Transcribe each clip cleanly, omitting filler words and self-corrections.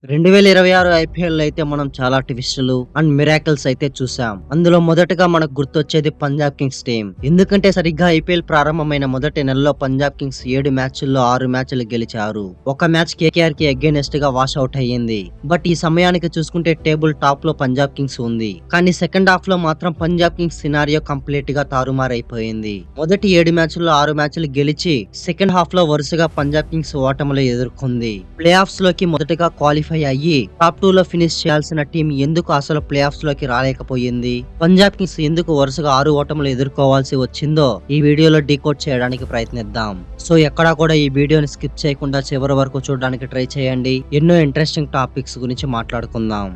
2026 IPL అయితే మనం చాలా ట్విస్టులు అండ్ మిరాకిల్స్ అయితే చూసాం. అందులో మొదటగా మనకు గుర్తొచ్చేది పంజాబ్ కింగ్స్ టీం. ఎందుకంటే సరిగ్గా ఐపీఎల్ ప్రారంభమైన మొదటి నెలలో పంజాబ్ కింగ్స్ 7 మ్యాచ్ల్లో 6 మ్యాచ్లు గెలిచారు. ఒక మ్యాచ్ కేకేఆర్ కి అగైనెస్ట్ గా వాష్ అవుట్ అయ్యింది. బట్ ఈ సమయానికి చూసుకుంటే టేబుల్ టాప్ లో పంజాబ్ కింగ్స్ ఉంది. కానీ సెకండ్ హాఫ్ లో మాత్రం పంజాబ్ కింగ్స్ సినారియో కంప్లీట్ గా తారుమారైపోయింది. మొదటి 7 మ్యాచ్ల్లో 6 మ్యాచ్లు గెలిచి సెకండ్ హాఫ్ లో వరుసగా పంజాబ్ కింగ్స్ ఓటములు ఎదుర్కొంది. ప్లే ఆఫ్స్ లోకి మొదటగా క్వాలిఫై అయ్యి టాప్ 2 లో ఫినిష్ చేయాల్సిన టీం ఎందుకు అసలు ప్లే ఆఫ్స్ లోకి రాలేకపోయింది, పంజాబ్ కింగ్స్ ఎందుకు వరుసగా 6 ఓటములు ఎదుర్కోవాల్సి వచ్చిందో ఈ వీడియోలో డీకోడ్ చేయడానికి ప్రయత్నిద్దాం. సో ఎక్కడా కూడా ఈ వీడియోని స్కిప్ చేయకుండా చివరి వరకు చూడడానికి ట్రై చేయండి. ఎన్నో ఇంట్రెస్టింగ్ టాపిక్స్ గురించి మాట్లాడుకుందాం.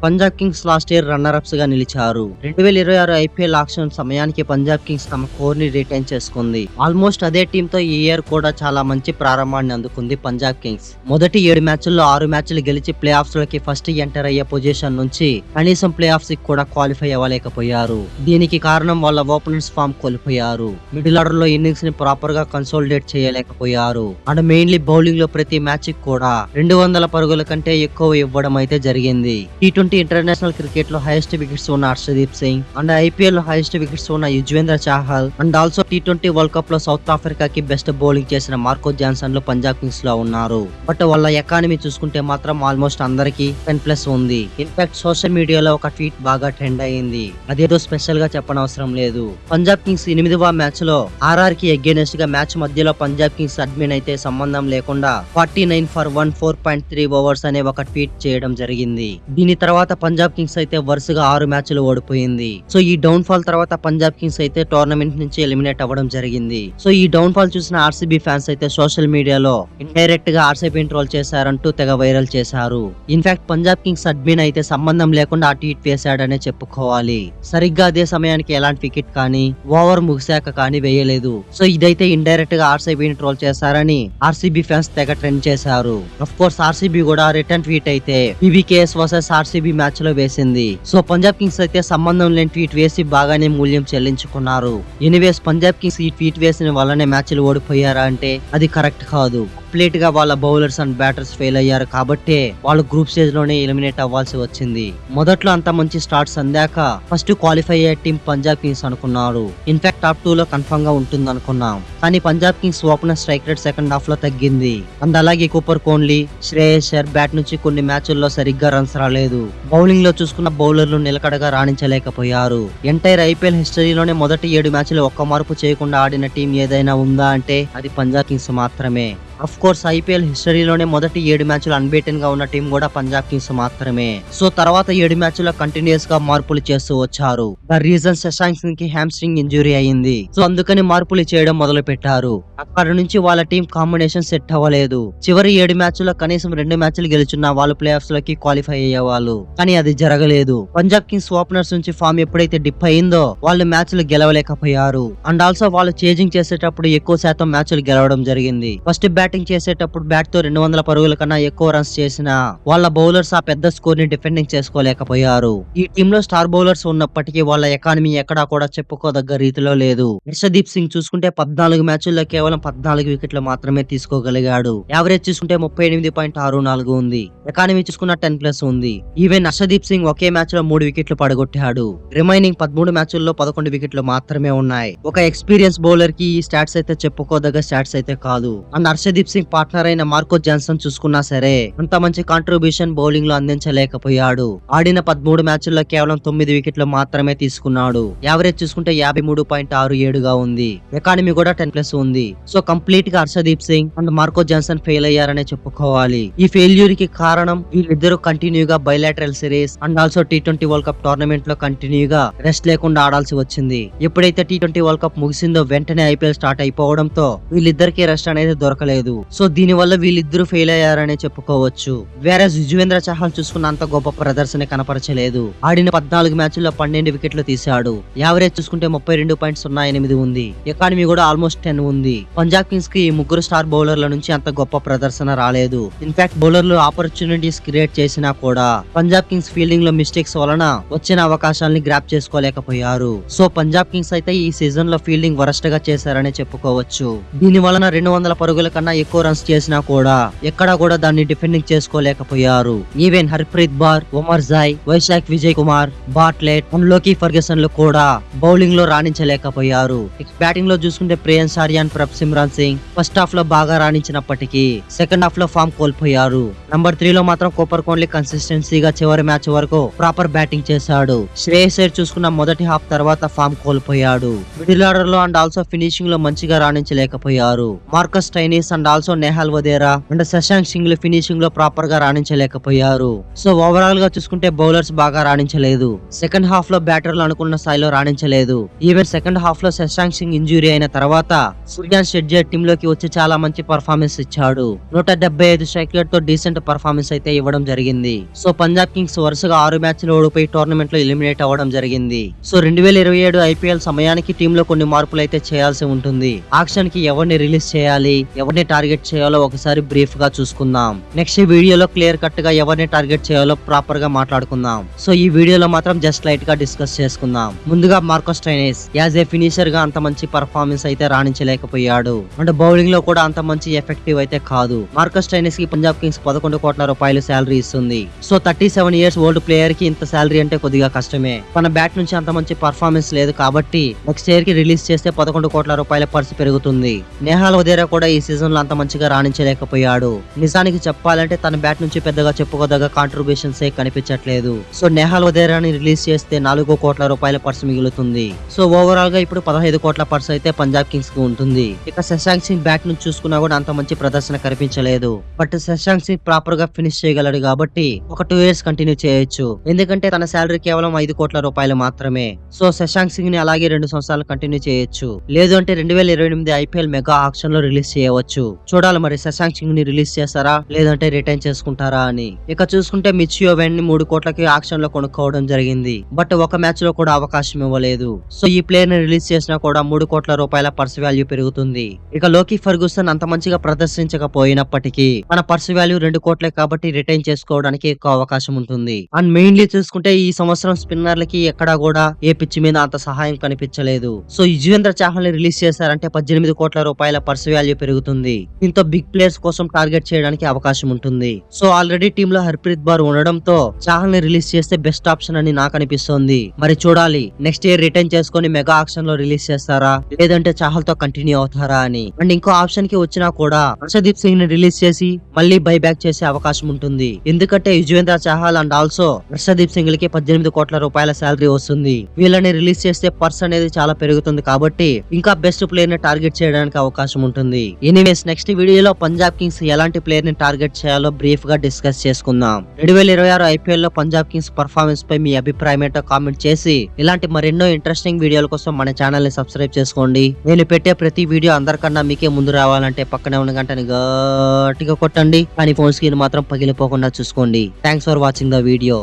Punjab Kings last year runner apps గా నిలిచారు. 2026 ఐపీఎల్ ఆక్షన్ సమయానికి పంజాబ్ కింగ్స్ తమ కోర్ ని రిటైన్ చేసుకుంది. ఆల్మోస్ట్ అదే టీమ్ తో ఈ ఇయర్ కూడా చాలా మంచి ప్రారంభాన్ని అందుకుంది పంజాబ్ కింగ్స్. మొదటి 7 మ్యాచ్ల్లో 6 మ్యాచ్లు గెలిచి ప్లే ఆఫ్స్ లోకి ఫస్ట్ ఎంటర్ అయ్యే పొజిషన్ నుంచి కనీసం ప్లే ఆఫ్స్ కి కూడా క్వాలిఫై అవ్వలేకపోయారు. దీనికి కారణం వాళ్ళ ఓపెనర్స్ ఫామ్ కోల్పోయారు. మిడిల్ ఆర్డర్ లో ఇన్నింగ్స్ ని ప్రాపర్ గా కన్సోలిడేట్ చేయలేకపోయారు. అండ్ మెయిన్లీ బౌలింగ్ లో ప్రతి మ్యాచ్ కి కూడా 200 పరుగుల కంటే ఎక్కువ ఇవ్వడం అయితే జరిగింది. T20 ఇంటర్నేషనల్ క్రికెట్ లో హైయెస్ట్ వికెట్స్ ఉన్న హర్షదీప్ సింగ్ అండ్ ఐపీఎల్ లో హైయెస్ట్ వికెట్స్ ఉన్న Yuzvendra Chahal and also T20 world cup లో సౌత్ ఆఫ్రికాకి బెస్ట్ బౌలింగ్ చేసిన మార్కో జాన్సన్ లో పంజాబ్ కింగ్స్ లో ఉన్నారు. బట్ వాళ్ళ ఎకానమీ చూసుకుంటే మాత్రం ఆల్మోస్ట్ అందరికి 10+ ఉంది. ఇన్ఫాక్ట్ సోషల్ మీడియాలో ఒక ట్వీట్ బాగా ట్రెండ్ అయ్యింది. అదేదో స్పెషల్ గా చెప్పనవసరం లేదు. పంజాబ్ కింగ్స్ 8వ మ్యాచ్ లో ఆర్ఆర్ కి అగైనెస్ట్ గా మ్యాచ్ మధ్యలో పంజాబ్ కింగ్స్ అడ్మిన్ అయితే సంబంధం లేకుండా 49 for 1 4.3 ఓవర్స్ అనే ఒక ట్వీట్ చేయడం జరిగింది. దీని తర్వాత పంజాబ్ కింగ్స్ అయితే వరుసగా 6 మ్యాచ్లు ఓడిపోయింది. సో ఈ డౌన్ ఫాల్ తర్వాత పంజాబ్ కింగ్స్ అయితే టోర్నమెంట్ నుంచి ఎలిమినేట్ అవ్వడం జరిగింది. సో ఈ డౌన్ ఫాల్ చూసిన ఆర్సీబీ ఫ్యాన్స్ అయితే సోషల్ మీడియాలో ఇండైరెక్ట్ గా ఆర్సీబీ ట్రోల్ చేశారంటూ తెగ వైరల్ చేశారు. ఇన్ఫాక్ట్ పంజాబ్ కింగ్స్ అడ్మిన్ అయితే సంబంధం లేకుండా ఆ ట్వీట్ వేశాడనే చెప్పుకోవాలి. సరిగ్గా అదే సమయానికి ఎలాంటి వికెట్ కానీ ఓవర్ ముగిశాక కానీ వేయలేదు. సో ఇదైతే ఇండైరెక్ట్ గా ఆర్సీబీని ట్రోల్ చేశారని ఆర్సీబీ ఫ్యాన్స్ తెగ ట్రెండ్ చేశారు. అఫ్ కోర్స్ ఆర్సీబీ కూడా రిటర్న్ ట్వీట్ అయితే పీవీకేఎస్ వర్సెస్ ఆర్సీబీ మ్యాచ్ లో వేసింది. సో పంజాబ్ కింగ్స్ అయితే సంబంధం లేని ట్వీట్ వేసి బాగానే మూల్యం చెల్లించుకున్నారు. ఎనీవేస్ పంజాబ్ కింగ్స్ ఈ ట్వీట్ వేసిన వల్లనే మ్యాచ్లు ఓడిపోయారా అంటే అది కరెక్ట్ కాదు. కంప్లీట్ గా వాళ్ళ బౌలర్స్ అండ్ బ్యాటర్స్ ఫెయిల్ అయ్యారు కాబట్టి వాళ్ళు గ్రూప్ స్టేజ్ లోనే ఎలిమినేట్ అవ్వాల్సి వచ్చింది. మొదట్లో అంత మంచి స్టార్ట్స్ అందాక ఫస్ట్ క్వాలిఫై అయ్యే టీం పంజాబ్ కింగ్స్ అనుకున్నారు. ఇన్ఫాక్ట్ టాప్ 2 లో కన్ఫర్మ్ గా ఉంటుంది అనుకున్నాం. కానీ Punjab Kings opener strike rate second half లో తగ్గింది. అండ్ అలాగే కూపర్ కోహ్లీ, శ్రేయస్ అయ్యర్ బ్యాట్ నుంచి కొన్ని మ్యాచ్ల్లో సరిగ్గా రన్స్ రాలేదు. బౌలింగ్ లో చూసుకున్న బౌలర్లు నిలకడగా రాణించలేకపోయారు. ఎంటైర్ ఐపీఎల్ హిస్టరీలోనే మొదటి 7 మ్యాచ్లు ఒక్క మార్పు చేయకుండా ఆడిన టీం ఏదైనా ఉందా అంటే అది పంజాబ్ కింగ్స్ మాత్రమే. అఫ్ కోర్స్ ఐపీఎల్ హిస్టరీలోనే మొదటి 7 మ్యాచ్లు అన్బీటెన్ గా ఉన్న టీం కూడా పంజాబ్ కింగ్స్ మాత్రమే. సో తర్వాత 7 మ్యాచ్ల్లో కంటిన్యూస్ గా మార్పులు చేస్తూ వచ్చారు. ద రీజన్ శశాంక్ సింగ్ కి హ్యామ్స్ట్రింగ్ ఇంజురీ అయింది. సో అందుకని మార్పులు చేయడం మొదలు పెట్టారు. అక్కడ నుంచి వాళ్ళ టీం కాంబినేషన్ సెట్ అవ్వలేదు. చివరి 7 మ్యాచ్ల్లో కనీసం 2 మ్యాచ్లు గెలుచున్న వాళ్ళు ప్లే ఆఫ్స్ లోకి క్వాలిఫై అయ్యేవాళ్ళు. కానీ అది జరగలేదు. పంజాబ్ కింగ్స్ ఓపెనర్స్ నుంచి ఫామ్ ఎప్పుడైతే డిప్ అయిందో వాళ్ళు మ్యాచ్లు గెలవలేకపోయారు. అండ్ ఆల్సో వాళ్ళు చేజింగ్ చేసేటప్పుడు ఎక్కువ శాతం మ్యాచ్లు గెలవడం జరిగింది. ఫస్ట్ బ్యాటింగ్ చేసేటప్పుడు బ్యాట్ తో 200 పరుగుల కన్నా ఎక్కువ రన్స్ చేసిన వాళ్ళ బౌలర్స్ ఆ పెద్ద స్కోర్ ని డిఫెండింగ్ చేసుకోలేకపోయారు. ఈ టీమ్ లో స్టార్ బౌలర్స్ ఉన్నప్పటికీ వాళ్ళ ఎకానమీ ఎక్కడా కూడా చెప్పుకోదగ్గ రీతిలో లేదు. హర్షదీప్ సింగ్ చూసుకుంటే 14 మ్యాచ్ల్లో కేవలం 14 వికెట్లు మాత్రమే తీసుకోగలిగాడు. యావరేజ్ చూసుకుంటే 38.64 ఉంది. ఎకానమీ చూసుకున్న 10+ ఉంది. ఈవెన్ హర్షదీప్ సింగ్ ఒకే మ్యాచ్ లో 3 వికెట్లు పడగొట్టాడు. రిమైనింగ్ 13 మ్యాచ్ల్లో 11 వికెట్లు మాత్రమే ఉన్నాయి. ఒక ఎక్స్పీరియన్స్ బౌలర్ కి ఈ స్టాట్స్ అయితే చెప్పుకోదగ్గ స్టాట్స్ అయితే కాదు. అండ్ హర్షదీప్ సింగ్ పార్ట్నర్ అయిన మార్కో జాన్సన్ చూసుకున్నా సరే అంత మంచి కాంట్రిబ్యూషన్ బౌలింగ్ లో అందించలేకపోయాడు. ఆడిన 13 మ్యాచ్ల్లో కేవలం 9 వికెట్లు మాత్రమే తీసుకున్నాడు. యావరేజ్ చూసుకుంటే 53.67 గా ఉంది. ఎకానమీ కూడా 10+ ఉంది. సో కంప్లీట్ గా Arshdeep Singh and Marco Jansen fail అయ్యారనే చెప్పుకోవాలి. ఈ ఫెయిల్యూర్ కి కారణం వీళ్ళిద్దరూ కంటిన్యూగా bilateral series and also T20 world cup tournament లో కంటిన్యూగా రెస్ట్ లేకుండా ఆడాల్సి వచ్చింది. ఎప్పుడైతే T20 వరల్డ్ కప్ ముగిసిందో వెంటనే ఐపీఎల్ స్టార్ట్ అయిపోవడంతో వీళ్ళిద్దరికి రెస్ట్ అనేది దొరకలేదు. రాలేదు. సో దీని వల్ల వీళ్ళిద్దరూ ఫెయిల్ అయ్యారనే చెప్పుకోవచ్చు. వేరే యుజ్వేంద్ర చహల్ చూసుకున్న అంత గొప్ప ప్రదర్శన కనపరచలేదు. ఆడిన 14 మ్యాచ్ల్లో 12 వికెట్లు తీశాడు. యావరేజ్ చూసుకుంటే 32.08 ఉంది. ఎకానమీ కూడా ఆల్మోస్ట్ 10 ఉంది. పంజాబ్ కింగ్స్ కి ఈ ముగ్గురు స్టార్ బౌలర్ల నుంచి అంత గొప్ప ప్రదర్శన రాలేదు. ఇన్ఫాక్ట్ బౌలర్లు ఆపర్చునిటీస్ క్రియేట్ చేసినా కూడా పంజాబ్ కింగ్స్ ఫీల్డింగ్ లో మిస్టేక్స్ వలన వచ్చిన అవకాశాలని గ్రాప్ చేసుకోలేకపోయారు. సో పంజాబ్ కింగ్స్ అయితే ఈ సీజన్ లో ఫీల్డింగ్ వరస్ట్ గా చేశారనే చెప్పుకోవచ్చు. దీని వలన 200 పరుగుల కన్నా ఎక్కువ రన్స్ చేసినా కూడా ఎక్కడా కూడా దాన్ని డిఫెండింగ్ చేసుకోలేకపోయారు. Even Harpreet Brar, Omarzai, Vyshak Vijay Kumar, Bartlett, Lockie Ferguson లు కూడా బౌలింగ్ లో రాణించలేకపోయారు. బ్యాటింగ్ లో చూసుకుంటే Priyansh Arya, Prabhsimran Singh first half లో బాగా రాణించినప్పటికీ సెకండ్ హాఫ్ లో ఫామ్ కోల్పోయారు. నంబర్ 3 లో మాత్రం కోపర్ కోహ్లీ కన్సిస్టెన్సీగా చివరి మ్యాచ్ వరకు ప్రాపర్ బ్యాటింగ్ చేశాడు. శ్రేయస్ అయ్యర్ చూసుకున్న మొదటి హాఫ్ తర్వాత ఫామ్ కోల్పోయాడు. మిడిల్ ఆర్డర్ లో అండ్ ఆల్సో ఫినిషింగ్ లో మంచిగా రాణించలేకపోయారు. Marcus Stoinis and also Nehal Wadhera and Shashank Singh లు ఫినిషింగ్ లో ప్రాపర్ గా రాణించలేకపోయారు. సో ఓవరాల్ గా చూసుకుంటే బౌలర్స్ బాగా రాణించలేదు. సెకండ్ హాఫ్ లో బ్యాటర్లు అనుకున్న స్థాయిలో రాణించలేదు. ఈవెన్ సెకండ్ హాఫ్ లో శశాంక్ సింగ్ ఇంజురీ అయిన తర్వాత సూర్యాన్ షెడ్జర్ టీమ్ లోకి వచ్చి చాలా మంచి పర్ఫార్మెన్స్ ఇచ్చాడు. 175 స్ట్రైక్ తో డీసెంట్ పర్ఫార్మెన్స్ అయితే ఇవ్వడం జరిగింది. సో పంజాబ్ కింగ్స్ వరుసగా 6 మ్యాచ్లు ఓడిపోయి టోర్నమెంట్ లో ఎలిమినేట్ అవ్వడం జరిగింది. సో 2027 ఐపీఎల్ సమయానికి టీమ్ లో కొన్ని మార్పులు అయితే చేయాల్సి ఉంటుంది. ఆక్షన్ కి ఎవరిని రిలీజ్ చేయాలి, ఎవరిని టార్గెట్ చేయాలో ఒకసారి బ్రీఫ్ గా చూసుకుందాం. నెక్స్ట్ వీడియోలో క్లియర్ కట్ గా ఎవరిని టార్గెట్ చేయాలో ప్రాపర్ గా మాట్లాడుకుందాం. సో ఈ వీడియోలో మాత్రం జస్ట్ లైట్ గా డిస్కస్ చేసుకుందాం. ముందుగా Marcus Stoinis as a finisher గా అంత మంచి పర్ఫార్మెన్స్ అయితే రాణించలేకపోయాడు. అండ్ బౌలింగ్ లో కూడా అంత మంచి ఎఫెక్టివ్ అయితే కాదు. మార్కస్ స్టైనిస్ కి పంజాబ్ కింగ్స్ 11 కోట్ల రూపాయలు శాలరీ ఇస్తుంది. సో 37 ఇయర్స్ ఓల్డ్ ప్లేయర్ కి ఇంత శాలరీ అంటే కొద్దిగా కష్టమే. తన బ్యాట్ నుంచి అంత మంచి పర్ఫార్మెన్స్ లేదు కాబట్టి నెక్స్ట్ ఇయర్ కి రిలీజ్ చేస్తే 11 కోట్ల రూపాయల పర్సు పెరుగుతుంది. నెహాల్ వదేరా కూడా ఈ సీజన్ లో అంత మంచిగా రాణించలేకపోయాడు. నిజానికి చెప్పాలంటే తన బ్యాట్ నుంచి పెద్దగా చెప్పుకోదగ్గ కాంట్రిబ్యూషన్స్ ఏ కనిపించట్లేదు. సో నెహాల్ వదేరాని రిలీజ్ చేస్తే 4 కోట్ల రూపాయల పర్సు మిగులుతుంది. సో ఓవరాల్ గా ఇప్పుడు 15 కోట్ల పర్సు అయితే పంజాబ్ కింగ్స్ కి ఉంటుంది. ఇక శశాంక్ సింగ్ బ్యాట్ నుంచి చూసుకున్నా కూడా అంత మంచి ప్రదర్శన కనిపించలేదు. బట్ శశాంక్ సింగ్ ప్రాపర్ గా ఫినిష్ చేయగలడు కాబట్టి ఒక 2 ఇయర్స్ కంటిన్యూ చేయొచ్చు. ఎందుకంటే తన శాలరీ కేవలం 5 కోట్ల రూపాయలు మాత్రమే. సో శశాంక్ సింగ్ ని అలాగే 2 సంవత్సరాలు కంటిన్యూ చేయొచ్చు. లేదు అంటే 2028 ఐపీఎల్ మెగా ఆక్షన్ లో రిలీజ్ చేయవచ్చు. చూడాలి మరి శశాంక్ సింగ్ ని రిలీజ్ చేస్తారా లేదంటే రిటైన్ చేసుకుంటారా అని. ఇక చూసుకుంటే మిచియో వెన్ ని 3 కోట్లకి ఆక్షన్ లో కొనుక్కోవడం జరిగింది. బట్ ఒక మ్యాచ్ లో కూడా అవకాశం ఇవ్వలేదు. సో ఈ ప్లేయర్ ని రిలీజ్ చేసినా కూడా 3 కోట్ల రూపాయల పర్స్ వాల్యూ పెరుగుతుంది. ఇక లోకీ ఫర్గూసన్ అంత మంచిగా ప్రదర్శించకపోయినప్పటికీ తన పర్స్ వాల్యూ 2 కోట్లే కాబట్టి రిటైన్ చేసుకోవడానికి ఎక్కువ అవకాశం ఉంటుంది. అండ్ మెయిన్లీ చూసుకుంటే ఈ సంవత్సరం స్పిన్నర్లకి ఎక్కడా కూడా ఏ పిచ్ మీద అంత సహాయం కనిపించలేదు. సో యుజ్వేంద్ర చాహల్ ని రిలీజ్ చేశారంటే 18 కోట్ల రూపాయల పర్స్ వాల్యూ పెరుగుతుంది. దీంతో బిగ్ ప్లేయర్స్ కోసం టార్గెట్ చేయడానికి అవకాశం ఉంటుంది. సో ఆల్రెడీ టీమ్ లో హర్ప్రీత్ బార్ ఉండడంతో చాహల్ ని రిలీజ్ చేస్తే బెస్ట్ ఆప్షన్ అని నాకు అనిపిస్తోంది. మరి చూడాలి నెక్స్ట్ ఇయర్ రిటైన్ చేసుకుని మెగా ఆక్షన్ లో రిలీజ్ చేస్తారా లేదంటే చాహల్ తో కంటిన్యూ అవుతారా అని. అండ్ ఇంకో ఆప్షన్ కి వచ్చినా కూడా హర్షదీప్ సింగ్ ని రిలీజ్ చేసి మళ్ళీ బై బ్యాక్ చేసే అవకాశం ఉంటుంది. ఎందుకంటే యుజ్వేంద్ర చాహల్ అండ్ ఆల్సో హర్షదీప్ సింగ్ లకి 18 కోట్ల రూపాయల శాలరీ వస్తుంది. వీళ్ళని రిలీజ్ చేస్తే పర్స్ అనేది చాలా పెరుగుతుంది కాబట్టి ఇంకా బెస్ట్ ప్లేయర్ ని టార్గెట్ చేయడానికి అవకాశం ఉంటుంది. ఎనీవేస్ నెక్స్ట్ వీడియోలో పంజాబ్ కింగ్స్ ఎలాంటి ప్లేయర్ ని టార్గెట్ చేయాలో బ్రీఫ్ గా డిస్కస్ చేసుకుందాం. 2026 ఐపీఎల్ లో పంజాబ్ కింగ్స్ పర్ఫార్మెన్స్ పై మీ అభిప్రాయం ఏంటో కామెంట్ చేసి ఇలాంటి మరెన్నో ఇంట్రెస్టింగ్ వీడియోల కోసం మన ఛానల్ ని సబ్స్క్రైబ్ చేసుకోండి. నేను పెట్టే ప్రతి వీడియో అందరికన్నా మీకే ముందు రావాలంటే పక్కనే ఉన్న గంటని గట్టిగా కొట్టండి. కానీ ఫోన్ స్క్రీన్ మాత్రం పగిలిపోకుండా చూసుకోండి. Thanks for watching the video.